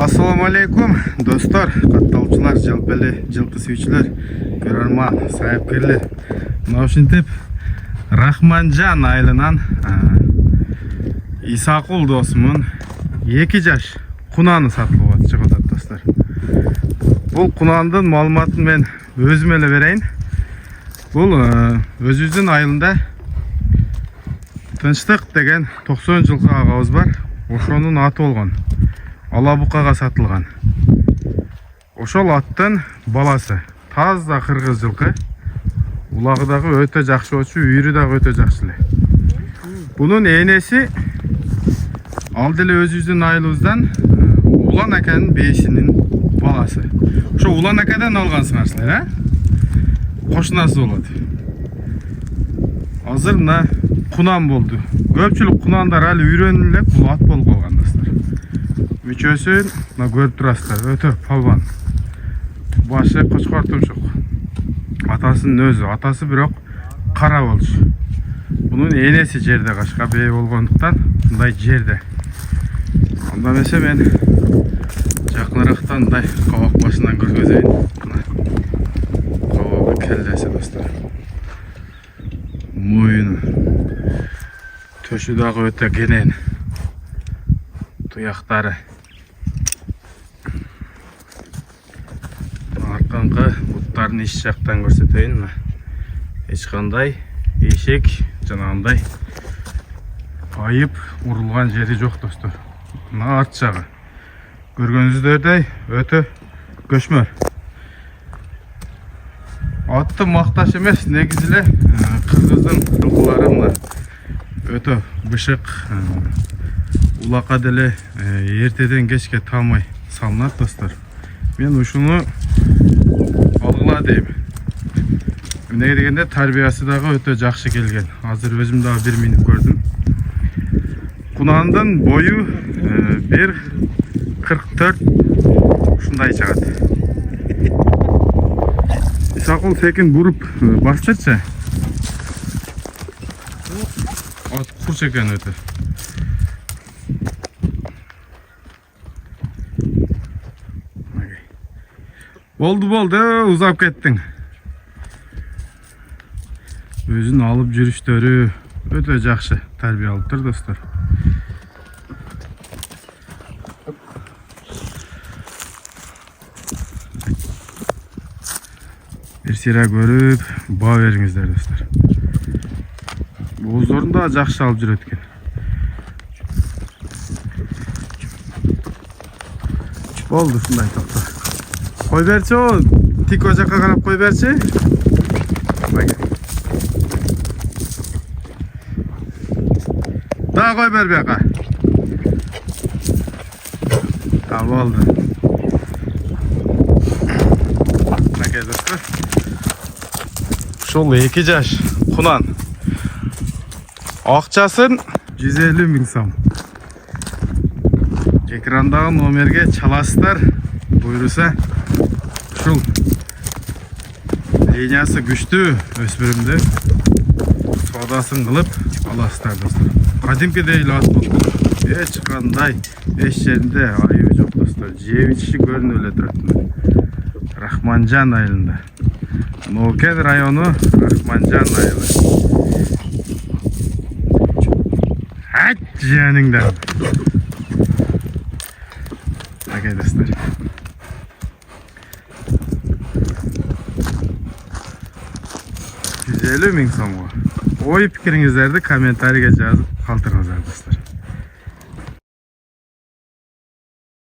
Assalamu alaikum dostlar, kattалчылар, жалпеле жылкы сүйүүчүлөр, көрөрман, сайыпкерлер. Мына ушинтип Рахманжан айылынан Исакул досумун 2 жаш кунаны сатылып чыгып атат достор. Бул кунандын маалыматын мен өзүм эле берейин. Бул өзүбүздүн айылында Тынчтык деген 90 жылкы агабыз бар. Ошонун аты болгон. Алабукага сатылган. Ошол аттын баласы. Таза кыргыз жылкы. Улагы дагы өтө жакшы болчу, үйрү дагы өтө жакшы эле. Бунун энеси ал деле өзүбүздүн айылыбыздан Улан аканын бейисинин баласы. Ошо Улан акадан алгансыңар, кошунасы болот. Азыр мына кунан болду. Көпчүлүк кунандар али үйрөнүп элек бул ат болуп калган достор. Мүчөсүн мына көрүп турасыздар, өтө палбан. Башы кочкор тумшук. Атасынын өзү, атасы бирок кара болчу. Бунун энеси жерде кашка бей болгондуктан мындай жерде. Анда эмесе мен жакыныраактан мындай кабак башынан көргөзөйүн. Кабагы келдеси достор. Мойыны. Төшү дагы өтө кенен. Туяктары. Арканкы буттарын иш жактан көрсөтөйүн. Эч кандай эшек жанагындай айып урулган жери жок достор. Мына арт жагы. Көргөнүңүздөрдөй өтө көчмөр. Атты макташ эмес, негизи эле кыргыздын жылкылары мына өтө бышык. Улакка деле эртеден кечке талмай салынат достор. Мен ушуну алгыла дейм. Эмнеге дегенде тарбиясы дагы өтө жакшы келген. Азыр өзүм дагы бир минип көрдүм. Кунандын бою 1.44 ушундай чыгат. Исакул секин буруп басчычы. Ат курч экен өтө. Болду, узап кеттиң. Өзүн алып жүрүштөрү өтө жакшы тарбиялыптыр достор. Бир сыйра көрүп, баа бериңиздер достор. Боздорун да жакшы алып жүрөт экен. Болду ушундай токто. Кой берчи, тик о жакка карап кой берчи. Да кой бер бияка. Болду. Мынакей достор. Ушул 2 жаш кунан. Акчасын 150 миң сом. Экрандагы номерге чаласыздар. Буйруса ушул линиясы күчтүү өспүрүмдү соодасын кылып аласыздар достор. Кадимкидей эле ат болуп, эч кандай эч жеринде айыбы жок достор. Жеп ичиши көрүнүп эле турат. Рахманжан айылында. Нокен району Рахманжан айылы. Ат жаныңдан. Окей достор. $150 миң сомго. Ой пикириңиздерди комментарийге жазып калтырыңыздар достор.